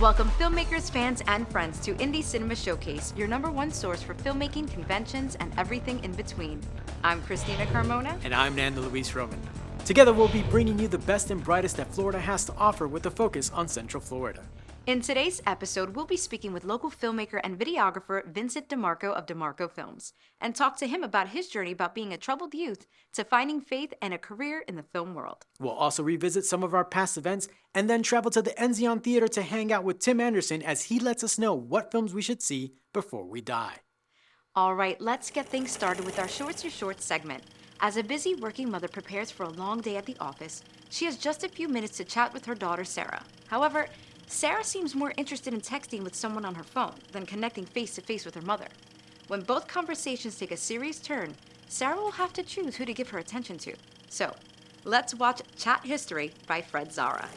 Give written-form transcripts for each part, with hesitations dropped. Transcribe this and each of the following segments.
Welcome filmmakers, fans, and friends to Indie Cinema Showcase, your #1 source for filmmaking, conventions, and everything in between. I'm Christina Carmona. And I'm Nando Luis Roman. Together we'll be bringing you the best and brightest that Florida has to offer with a focus on Central Florida. In today's episode, we'll be speaking with local filmmaker and videographer Vincent DeMarco of DeMarco Films and talk to him about his journey about being a troubled youth to finding faith and a career in the film world. We'll also revisit some of our past events and then travel to the Enzion Theater to hang out with Tim Anderson as he lets us know what films we should see before we die. All right, let's get things started with our Shorts Your Shorts segment. As a busy working mother prepares for a long day at the office, she has just a few minutes to chat with her daughter, Sarah. However, Sarah seems more interested in texting with someone on her phone than connecting face-to-face with her mother. When both conversations take a serious turn, Sarah will have to choose who to give her attention to. So, let's watch Chat History by Fred Zara.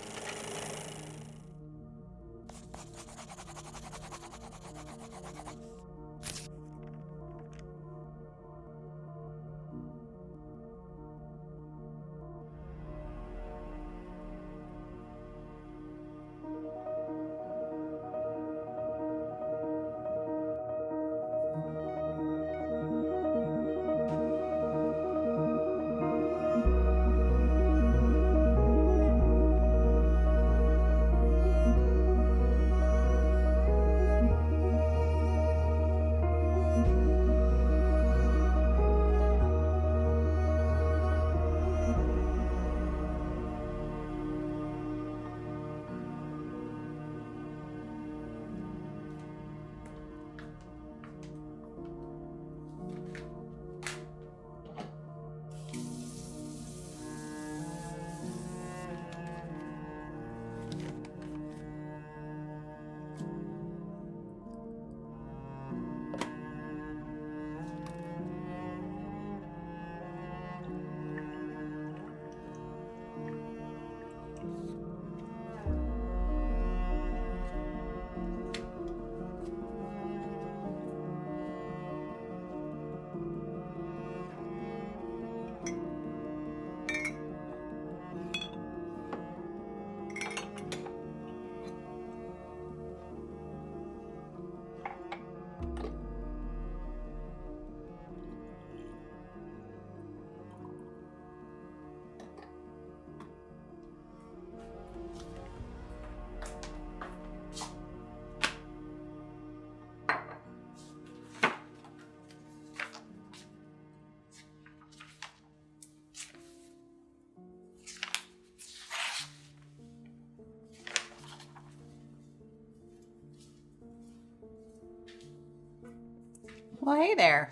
Well, hey there.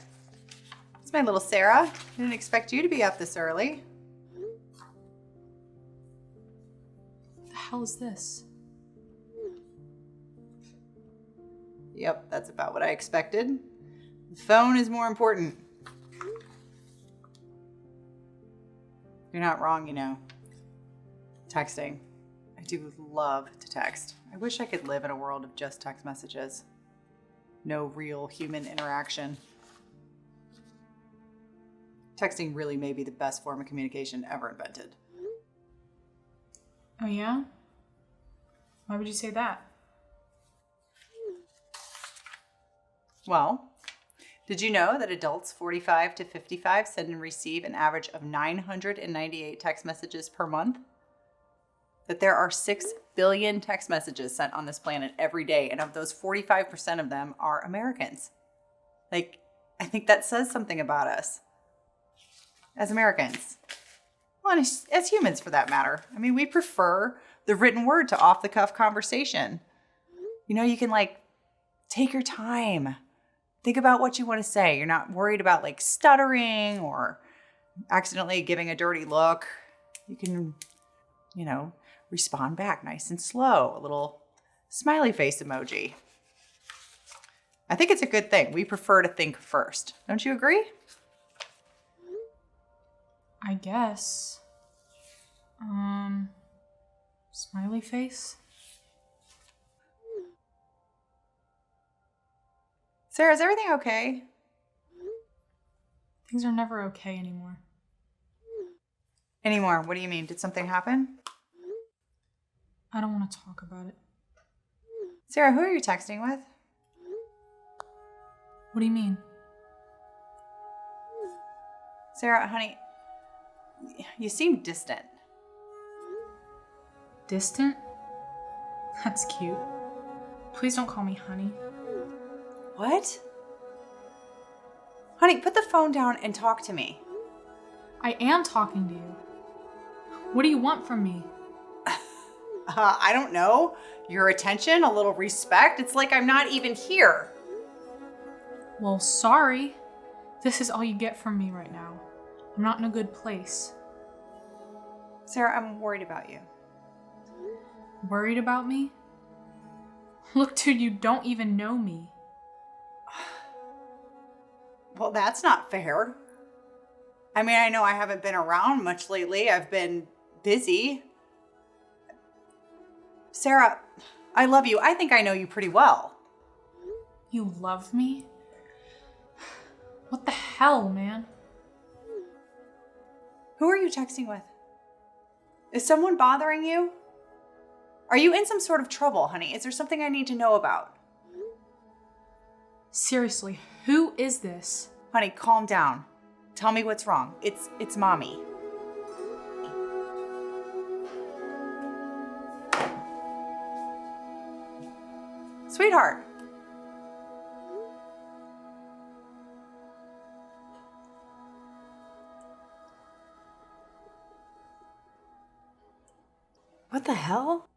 It's my little Sarah. I didn't expect you to be up this early. What the hell is this? Yep, that's about what I expected. The phone is more important. You're not wrong, you know. Texting. I do love to text. I wish I could live in a world of just text messages. No real human interaction. Texting really may be the best form of communication ever invented. Oh yeah? Why would you say that? Well, did you know that adults 45 to 55 send and receive an average of 998 text messages per month? That there are 6 billion text messages sent on this planet every day, and of those, 45% of them are Americans. Like, I think that says something about us as Americans. Well, and as humans, for that matter. I mean, we prefer the written word to off-the-cuff conversation. You know, you can, take your time. Think about what you want to say. You're not worried about, stuttering or accidentally giving a dirty look. You can, respond back nice and slow. A little smiley face emoji. I think it's a good thing. We prefer to think first. Don't you agree? I guess. Smiley face? Sarah, is everything okay? Things are never okay anymore. Anymore? What do you mean? Did something happen? I don't want to talk about it. Sarah, who are you texting with? What do you mean? Sarah, honey, you seem distant. Distant? That's cute. Please don't call me honey. What? Honey, put the phone down and talk to me. I am talking to you. What do you want from me? I don't know. Your attention, a little respect. It's like I'm not even here. Well, sorry. This is all you get from me right now. I'm not in a good place. Sarah, I'm worried about you. Worried about me? Look, dude, you don't even know me. Well, that's not fair. I mean, I know I haven't been around much lately. I've been busy. Sarah, I love you. I think I know you pretty well. You love me? What the hell, man? Who are you texting with? Is someone bothering you? Are you in some sort of trouble, honey? Is there something I need to know about? Seriously, who is this? Honey, calm down. Tell me what's wrong. It's mommy. Sweetheart. What the hell?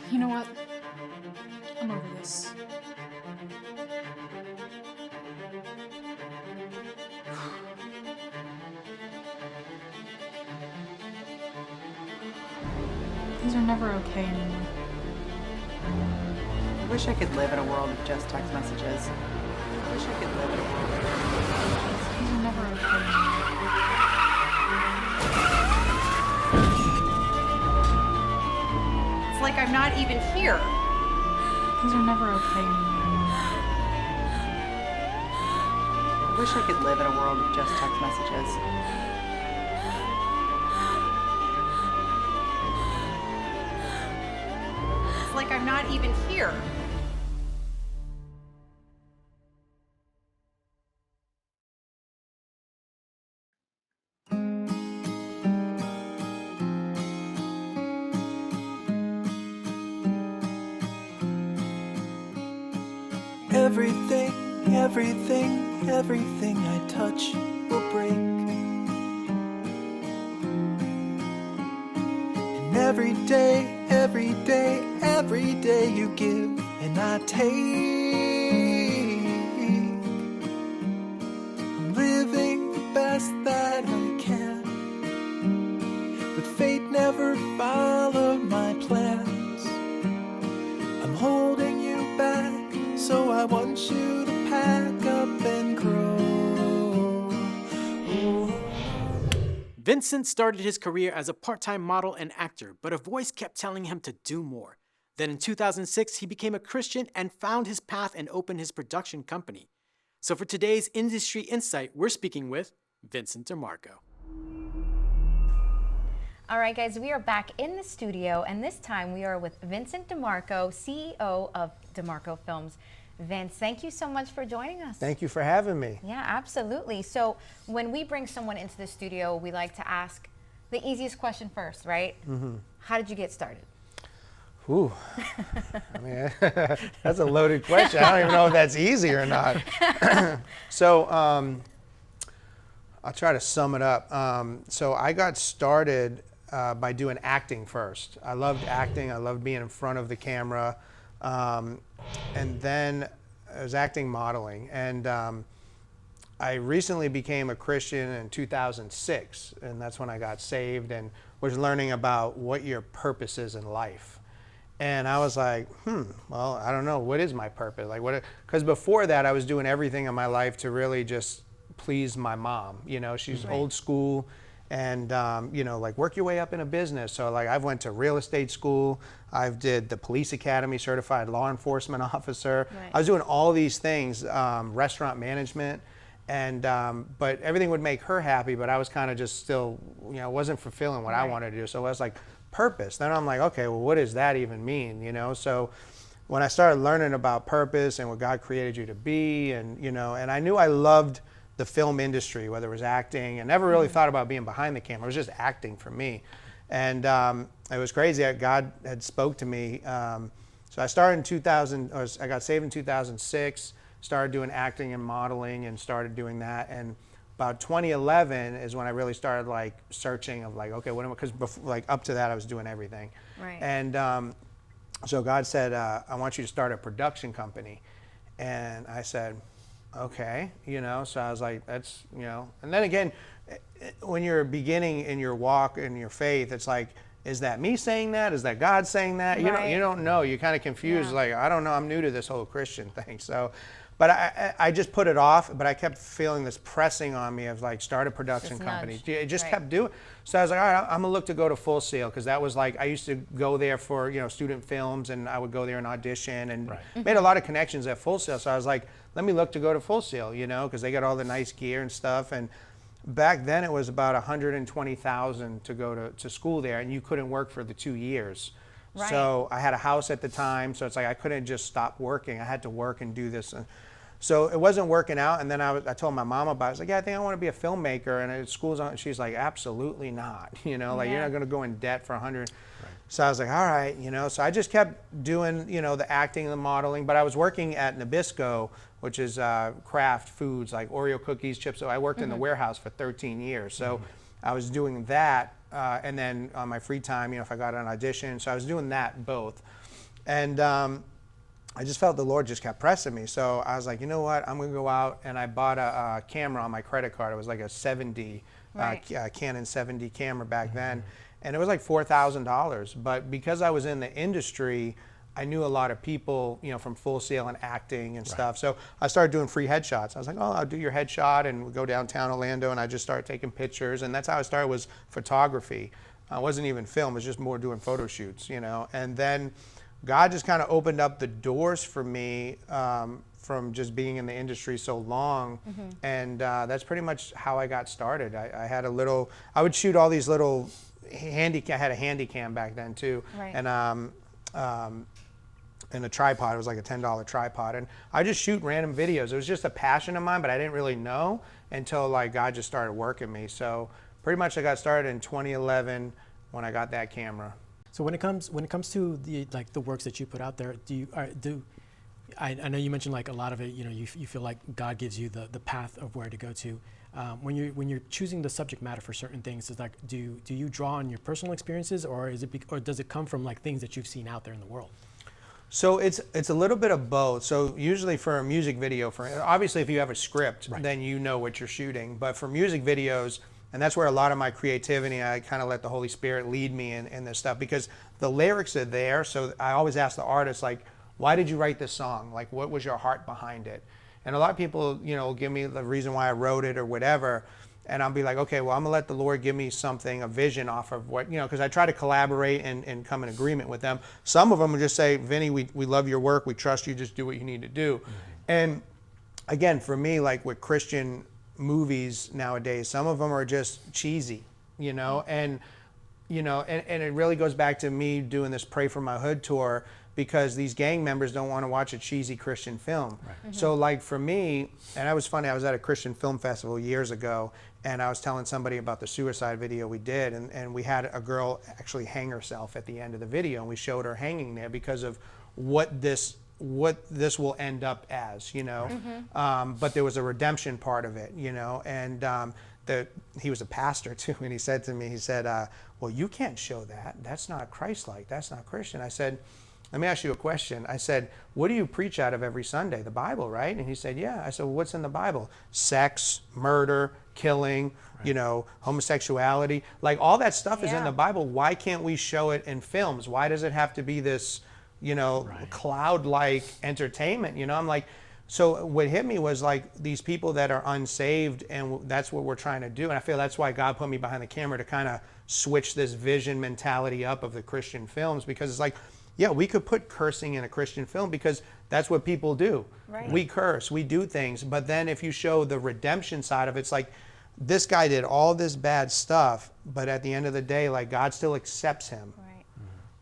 You know what? I'm over this. These are never okay anymore. I wish I could live in a world of just text messages. I wish I could live in a world of just text messages. These are never okay anymore. It's like I'm not even here. These are never okay anymore. I wish I could live in a world of just text messages. It's like I'm not even here. Everything, everything, everything I touch will break. And every day, every day, every day you give and I take. I'm living the best that I can, but fate never followed my plans. I'm holding you back, so I want you to pack up and grow. Vincent started his career as a part-time model and actor, but a voice kept telling him to do more. Then in 2006, he became a Christian and found his path and opened his production company. So for today's Industry Insight, we're speaking with Vincent DeMarco. All right, guys, we are back in the studio, and this time we are with Vincent DeMarco, CEO of DeMarco Films. Vince, thank you so much for joining us. Thank you for having me. Yeah, absolutely. So when we bring someone into the studio, we like to ask the easiest question first, right? Mm-hmm. How did you get started? Ooh, I mean, that's a loaded question. I don't even know if that's easy or not. So I'll try to sum it up. So I got started by doing acting first. I loved acting. I loved being in front of the camera. And then I was acting modeling. And I recently became a Christian in 2006. And that's when I got saved and was learning about what your purpose is in life. And I was like, well, I don't know. What is my purpose? Like, what? Because before that, I was doing everything in my life to really just please my mom. You know, she's old school. And, you know, like work your way up in a business. So like I've went to real estate school. I've did the police academy, certified law enforcement officer. Right. I was doing all these things, restaurant management. And but everything would make her happy, but I was kind of just still, wasn't fulfilling what I wanted to do. So I was like, purpose. Then I'm like, okay, well, what does that even mean? So when I started learning about purpose and what God created you to be, and and I knew I loved the film industry, whether it was acting, and never really thought about being behind the camera. It was just acting for me. And it was crazy. God had spoke to me. So I started in 2000, I got saved in 2006, started doing acting and modeling and started doing that. And about 2011 is when I really started like searching of like, okay, what am I, because like up to that I was doing everything. Right. And so God said, I want you to start a production company. And I said, okay, so I was like, that's, and then again, when you're beginning in your walk and your faith, it's like, is that me saying that? Is that God saying that? Right. You don't know. You're kind of confused. Yeah. Like, I don't know. I'm new to this whole Christian thing. So, but I just put it off, but I kept feeling this pressing on me of like, start a production This company. nudge. It just Right. kept doing. So I was like, all right, I'm gonna look to go to Full Sail, because that was like, I used to go there for, student films, and I would go there and audition, and made a lot of connections at Full Sail. So I was like, let me look to go to Full Sail, because they got all the nice gear and stuff. And back then it was about $120,000 to go to school there, and you couldn't work for the 2 years. Right. So I had a house at the time, so it's like I couldn't just stop working. I had to work and do this. So it wasn't working out, and then I told my mom about it. I was like, yeah, I think I want to be a filmmaker, and school's on. She's like, absolutely not. Like, you're not going to go in debt for 100. Right. So I was like, all right, so I just kept doing, the acting and the modeling, but I was working at Nabisco, which is craft foods like Oreo cookies, chips. So I worked in the warehouse for 13 years. So I was doing that, and then on my free time, if I got an audition, so I was doing that both. And I just felt the Lord just kept pressing me. So I was like, you know what, I'm gonna go out, and I bought a camera on my credit card. It was like a 7D, Right. Canon 7D camera back then. And it was like $4,000. But because I was in the industry, I knew a lot of people, from Full Sail and acting and stuff. So I started doing free headshots. I was like, oh, I'll do your headshot, and we'll go downtown Orlando, and I just started taking pictures. And that's how I started, was photography. It wasn't even film, it was just more doing photo shoots, And then God just kind of opened up the doors for me from just being in the industry so long. And that's pretty much how I got started. I had I would shoot all these little I had a handy cam back then too. Right. And a tripod. It was like a $10 tripod. And I just shoot random videos. It was just a passion of mine, but I didn't really know until like God just started working me. So pretty much I got started in 2011 when I got that camera. So when it comes to the works that you put out there, I know you mentioned like a lot of it, you feel like God gives you the path of where to go to. When you're choosing the subject matter for certain things, is like do you draw on your personal experiences, or does it come from like things that you've seen out there in the world? So it's a little bit of both. So usually for a music video, obviously if you have a script, Right. then you know what you're shooting. But for music videos, and that's where a lot of my creativity, I kind of let the Holy Spirit lead me in this stuff, because the lyrics are there. So I always ask the artist, like, why did you write this song? Like, what was your heart behind it? And a lot of people, give me the reason why I wrote it or whatever. And I'll be like, okay, well, I'm gonna let the Lord give me something, a vision off of what, because I try to collaborate and come in agreement with them. Some of them will just say, Vinny, we love your work, we trust you, just do what you need to do. And again, for me, like with Christian movies nowadays, some of them are just cheesy, and it really goes back to me doing this Pray for My Hood tour, because these gang members don't want to watch a cheesy Christian film. Right. So like for me, and that was funny, I was at a Christian film festival years ago, and I was telling somebody about the suicide video we did, and we had a girl actually hang herself at the end of the video, and we showed her hanging there because of what this will end up as, but there was a redemption part of it, and he was a pastor too, and he said to me, well, you can't show that. That's not Christ-like. That's not Christian. I said, let me ask you a question. I said, what do you preach out of every Sunday? The Bible, right? And he said, yeah. I said, well, what's in the Bible? Sex, murder, killing, right. Homosexuality. Like all that stuff is in the Bible. Why can't we show it in films? Why does it have to be this, right. cloud-like entertainment? I'm like, so what hit me was like these people that are unsaved, and that's what we're trying to do. And I feel that's why God put me behind the camera, to kind of switch this vision mentality up of the Christian films, because it's like, yeah, we could put cursing in a Christian film because that's what people do. Right. We curse, we do things. But then if you show the redemption side of it, it's like, this guy did all this bad stuff, but at the end of the day, like, God still accepts him. Right.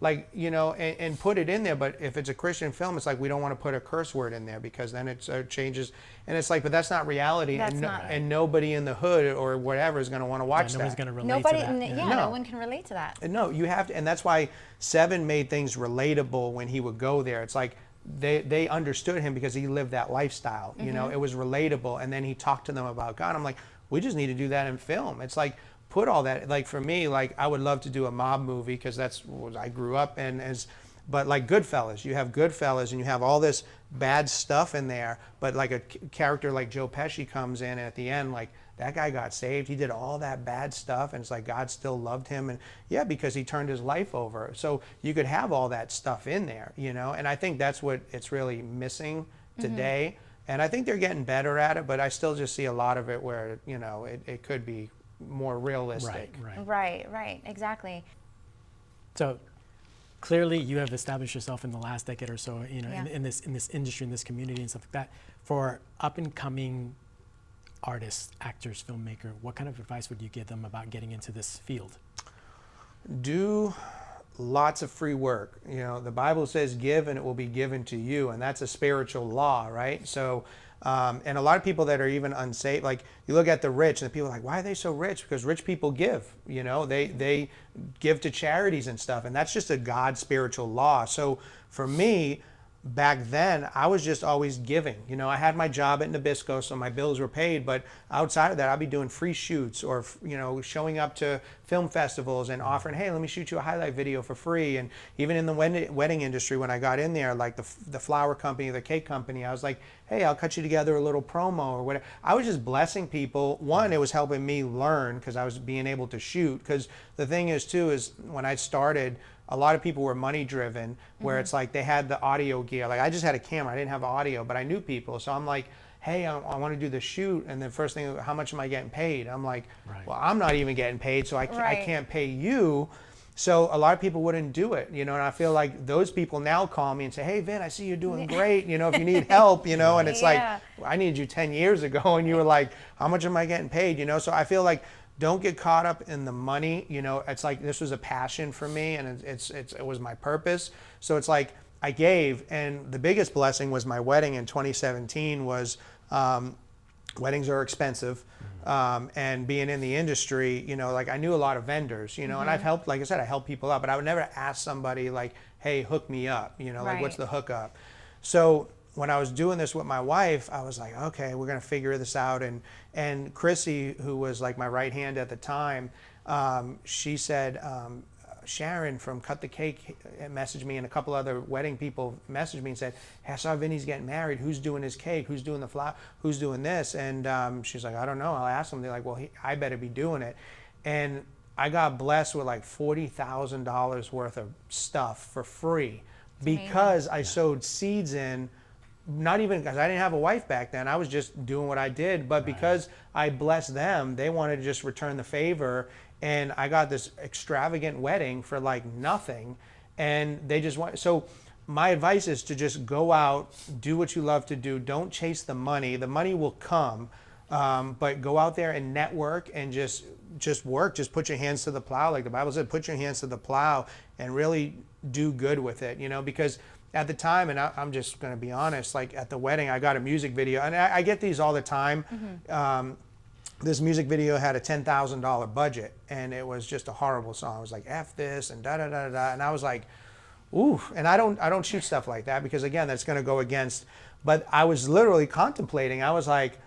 Like, you know, and put it in there. But if it's a Christian film, it's like, we don't want to put a curse word in there because then it changes. And it's like, but that's not reality. That's and, not. And nobody in the hood or whatever is going to want to watch Nobody's that. going to relate Nobody, to that. no No. one can relate to that. And no, you have to, and that's why Seven made things relatable when he would go there. It's like they understood him because he lived that lifestyle. You know, it was relatable. And then he talked to them about God. I'm like, we just need to do that in film. It's like, put all that, like for me, like I would love to do a mob movie because that's what I grew up in as, but like Goodfellas, you have Goodfellas and you have all this bad stuff in there, but like a character like Joe Pesci comes in and at the end, like that guy got saved. He did all that bad stuff and it's like God still loved him. And yeah, because he turned his life over. So you could have all that stuff in there, you know, and I think that's what it's really missing today. And I think they're getting better at it, but I still just see a lot of it where, you know, it could be more realistic. Right, exactly. So clearly you have established yourself in the last decade or so, you know, Yeah. in this industry, in this community and stuff like that. For up and coming artists, actors, filmmaker, what kind of advice would you give them about getting into this field? Do lots of free work. You know, the Bible says give and it will be given to you, and that's a spiritual law, right? So and a lot of people that are even unsaved, like you look at the rich and the people are like, why are they so rich? Because rich people give, you know, they give to charities and stuff, and that's just a God spiritual law. So for me, back then, I was just always giving. You know, I had my job at Nabisco, so my bills were paid, but outside of that, I'd be doing free shoots or, you know, showing up to film festivals and offering, hey, let me shoot you a highlight video for free. And even in the wedding industry, when I got in there, like the flower company, the cake company, I was like, hey, I'll cut you together a little promo or whatever. I was just blessing people. One, it was helping me learn because I was being able to shoot. Because the thing is, too, is when I started, a lot of people were money driven, where it's like they had the audio gear. Like I just had a camera, I didn't have audio, but I knew people. So I'm like, hey, I want to do the shoot. And the first thing, how much am I getting paid? I'm like, well, I'm not even getting paid, so I can't pay you. So a lot of people wouldn't do it, you know, and I feel like those people now call me and say, hey, Vin, I see you're doing great. You know, if you need help, you know, and it's like, I needed you 10 years ago. And you were like, how much am I getting paid? You know, so I feel like, don't get caught up in the money. You know, it's like this was a passion for me, and it was my purpose. So it's like I gave, and the biggest blessing was my wedding in 2017. Was weddings are expensive, and being in the industry, you know, like I knew a lot of vendors, you know, and I've helped, like I said, I helped people out, but I would never ask somebody like, hey, hook me up, you know, like what's the hookup? So when I was doing this with my wife, I was like, okay, we're gonna figure this out. And Chrissy, who was like my right hand at the time, she said, Sharon from Cut the Cake messaged me, and a couple other wedding people messaged me and said, hey, I saw Vinny's getting married. Who's doing his cake? Who's doing the flower? Who's doing this? And she's like, I don't know. I'll ask them. They're like, well, I better be doing it. And I got blessed with like $40,000 worth of stuff for free because I sowed seeds in. Not even because I didn't have a wife back then. I was just doing what I did. But because I blessed them, they wanted to just return the favor. And I got this extravagant wedding for like nothing. And they just want, so my advice is to just go out, do what you love to do. Don't chase the money. The money will come. But go out there and network and just work. Just put your hands to the plow. Like the Bible said, put your hands to the plow and really do good with it, you know, because at the time, and I'm just going to be honest, like at the wedding, I got a music video, and I get these all the time. This music video had a $10,000 budget, and it was just a horrible song. It was like F this and da da da da, and I was like, ooh. And I don't shoot stuff like that because again, that's going to go against. But I was literally contemplating. I was like,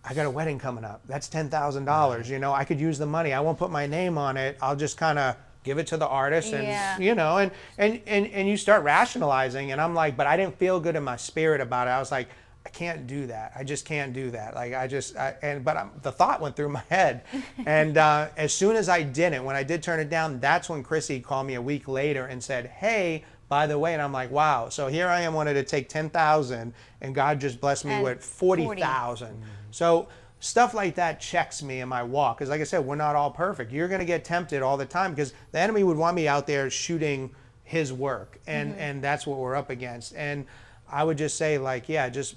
I got a wedding coming up. That's $10,000. You know, I could use the money. I won't put my name on it. I'll just kind of give it to the artist, and you know, and you start rationalizing, and I'm like, but I didn't feel good in my spirit about it. I was like, I can't do that. I just can't do that. Like the thought went through my head, and as soon as I did it, when I did turn it down, that's when Chrissy called me a week later and said, hey, by the way, and I'm like, wow. So here I am, wanted to take 10,000, and God just blessed me with 40,000. So stuff like that checks me in my walk. Because like I said, we're not all perfect. You're going to get tempted all the time because the enemy would want me out there shooting, his work, and that's what we're up against. And I would just say, like, yeah, just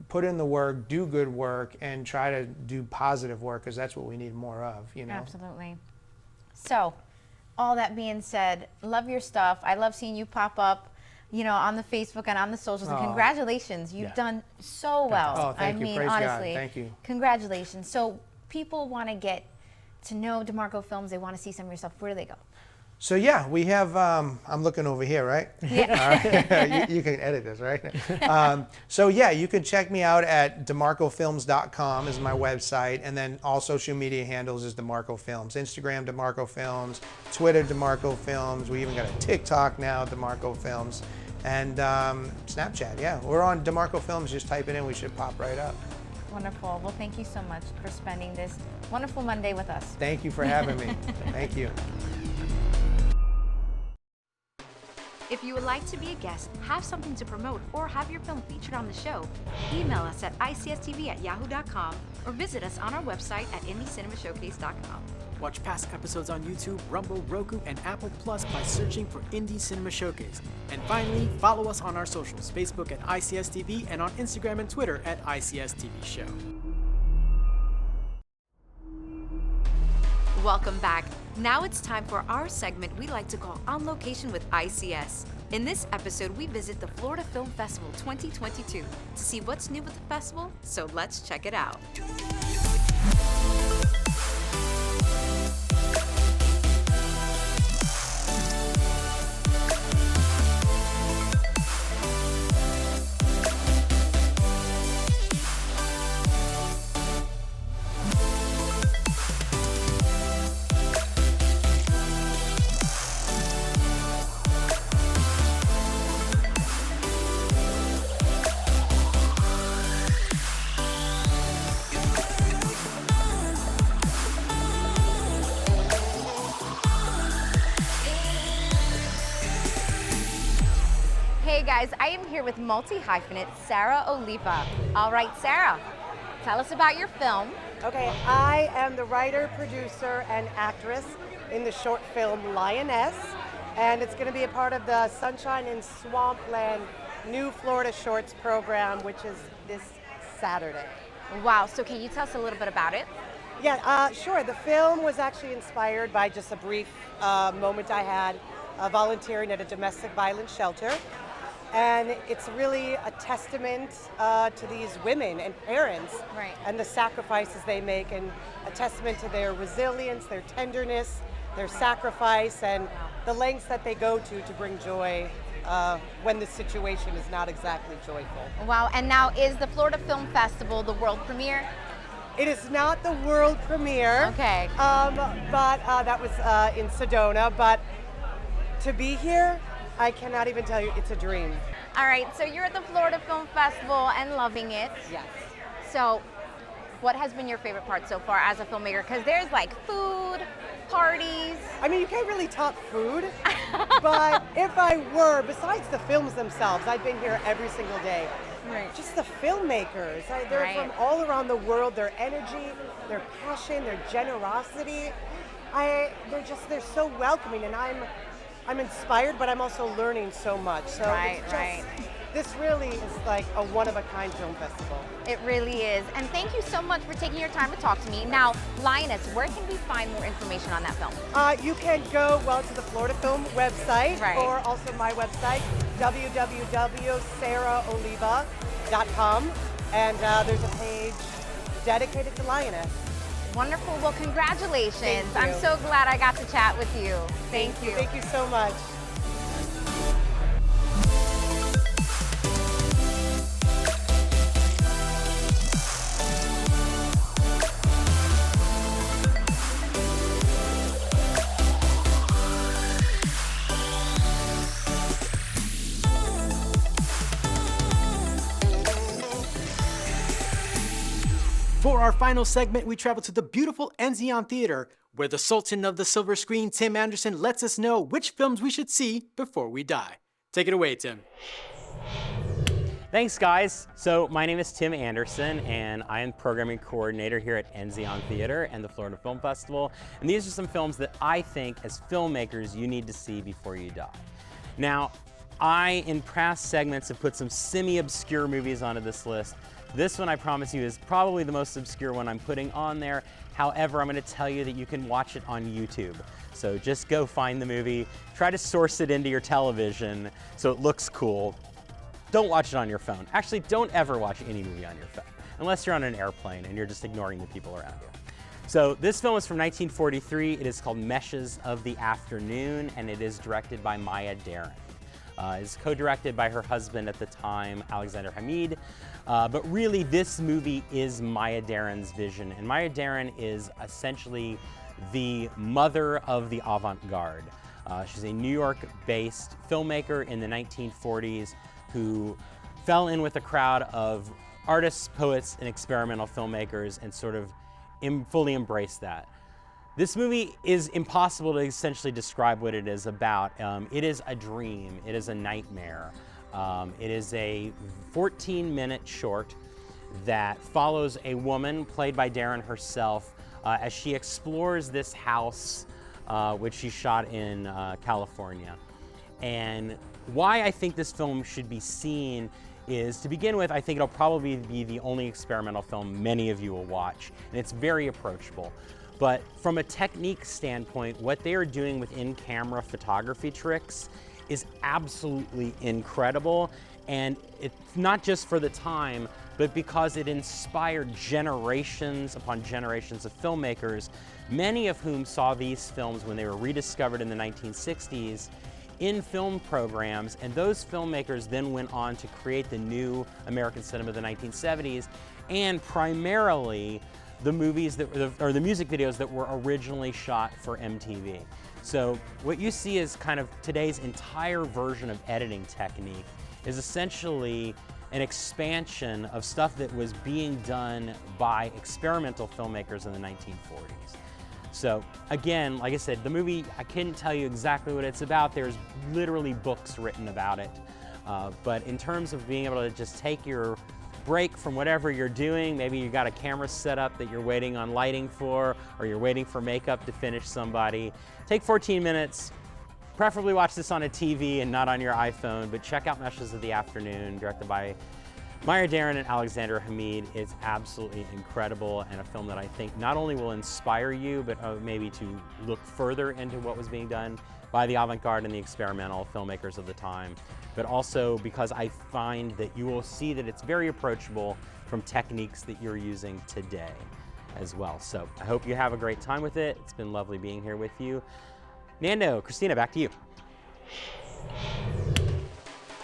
put in the work, do good work, and try to do positive work, because that's what we need more of, you know? Absolutely. So, all that being said, love your stuff. I love seeing you pop up, you know, on the Facebook and on the socials. And congratulations, you've done so well. Oh, thank you. I mean, Praise God. honestly, Thank you. Congratulations. So, people want to get to know DeMarco Films. They want to see some of your stuff. Where do they go? So yeah, we have, I'm looking over here, right? Yeah. you can edit this, right? So yeah, you can check me out at demarcofilms.com is my website, and then all social media handles is DeMarco Films. Instagram, DeMarco Films, Twitter, DeMarco Films. We even got a TikTok now, DeMarco Films, and Snapchat, yeah. We're on DeMarco Films, just type it in, we should pop right up. Wonderful. Well, thank you so much for spending this wonderful Monday with us. Thank you for having me. Thank you. If you would like to be a guest, have something to promote, or have your film featured on the show, email us at icstv@yahoo.com or visit us on our website at indiecinemashowcase.com. Watch past episodes on YouTube, Rumble, Roku, and Apple Plus by searching for Indie Cinema Showcase. And finally, follow us on our socials, Facebook at ICSTV and on Instagram and Twitter at ICSTV Show. Welcome back. Now it's time for our segment we like to call On Location with ICS. In this episode, we visit the Florida Film Festival 2022 to see what's new with the festival, so let's check it out. Hey guys, I am here with multi-hyphenate Sarah Oliva. All right, Sarah, tell us about your film. Okay, I am the writer, producer, and actress in the short film Lioness, and it's going to be a part of the Sunshine in Swampland New Florida Shorts program, which is this Saturday. Wow, so can you tell us a little bit about it? Yeah, sure. The film was actually inspired by just a brief moment I had volunteering at a domestic violence shelter. And it's really a testament to these women and parents and the sacrifices they make, and a testament to their resilience, their tenderness, their sacrifice, and the lengths that they go to bring joy when the situation is not exactly joyful. Wow, and now is the Florida Film Festival the world premiere? It is not the world premiere. Okay. But that was in Sedona. But to be here, I cannot even tell you, it's a dream. All right, so you're at the Florida Film Festival and loving it. Yes. So what has been your favorite part so far as a filmmaker? Because there's like food, parties. I mean, you can't really top food, but if I were, besides the films themselves, I've been here every single day. Right. Just the filmmakers. They're from all around the world. Their energy, their passion, their generosity. They're so welcoming, and I'm inspired, but I'm also learning so much. So this really is like a one-of-a-kind film festival. It really is. And thank you so much for taking your time to talk to me. Now, Lioness, where can we find more information on that film? You can go, to the Florida Film website, or also my website, www.saraholiva.com, and there's a page dedicated to Lioness. Wonderful. Well, congratulations. Thank you. I'm so glad I got to chat with you. Thank you. Thank you so much. For our final segment, we travel to the beautiful Enzion Theater, where the Sultan of the Silver Screen, Tim Anderson, lets us know which films we should see before we die. Take it away, Tim. Thanks, guys. So my name is Tim Anderson, and I am programming coordinator here at Enzion Theater and the Florida Film Festival. And these are some films that I think, as filmmakers, you need to see before you die. Now, I, in past segments, have put some semi-obscure movies onto this list. This one, I promise you, is probably the most obscure one I'm putting on there. However, I'm going to tell you that you can watch it on YouTube. So just go find the movie, try to source it into your television so it looks cool. Don't watch it on your phone. Actually, don't ever watch any movie on your phone, unless you're on an airplane and you're just ignoring the people around you. So this film is from 1943. It is called Meshes of the Afternoon, and it is directed by Maya Deren. It's co-directed by her husband at the time, Alexander Hamid. But really, this movie is Maya Deren's vision. And Maya Deren is essentially the mother of the avant-garde. She's a New York-based filmmaker in the 1940s who fell in with a crowd of artists, poets, and experimental filmmakers and sort of fully embraced that. This movie is impossible to essentially describe what it is about. It is a dream, it is a nightmare. It is a 14-minute short that follows a woman played by Deren herself as she explores this house which she shot in California. And why I think this film should be seen is, to begin with, I think it'll probably be the only experimental film many of you will watch, and it's very approachable. But from a technique standpoint, what they are doing with in-camera photography tricks is absolutely incredible. And it's not just for the time, but because it inspired generations upon generations of filmmakers, many of whom saw these films when they were rediscovered in the 1960s in film programs, and those filmmakers then went on to create the new American cinema of the 1970s, and primarily the movies that or the music videos that were originally shot for MTV. So what you see is kind of today's entire version of editing technique is essentially an expansion of stuff that was being done by experimental filmmakers in the 1940s. So again, like I said, the movie, I couldn't tell you exactly what it's about. There's literally books written about it. But in terms of being able to just take your break from whatever you're doing, maybe you got a camera set up that you're waiting on lighting for, or you're waiting for makeup to finish somebody, take 14 minutes, preferably watch this on a TV and not on your iPhone, but check out Meshes of the Afternoon, directed by Maya Deren and Alexander Hamid. It's absolutely incredible, and a film that I think not only will inspire you, but maybe to look further into what was being done by the avant-garde and the experimental filmmakers of the time, but also because I find that you will see that it's very approachable from techniques that you're using today as well. So I hope you have a great time with it. It's been lovely being here with you. Nando, Christina, back to you.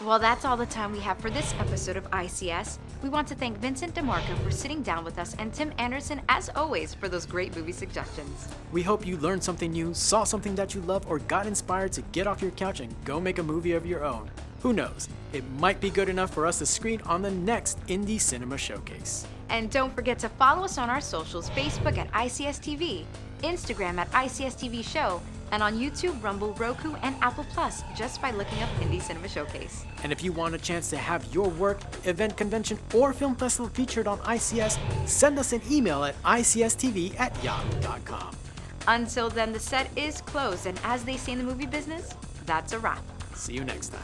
Well, that's all the time we have for this episode of ICS. We want to thank Vincent DeMarco for sitting down with us, and Tim Anderson, as always, for those great movie suggestions. We hope you learned something new, saw something that you love, or got inspired to get off your couch and go make a movie of your own. Who knows? It might be good enough for us to screen on the next Indie Cinema Showcase. And don't forget to follow us on our socials, Facebook at ICS TV, Instagram at ICS TV Show, and on YouTube, Rumble, Roku, and Apple Plus, just by looking up Indie Cinema Showcase. And if you want a chance to have your work, event, convention, or film festival featured on ICS, send us an email at icstv@yahoo.com. Until then, the set is closed, and as they say in the movie business, that's a wrap. See you next time.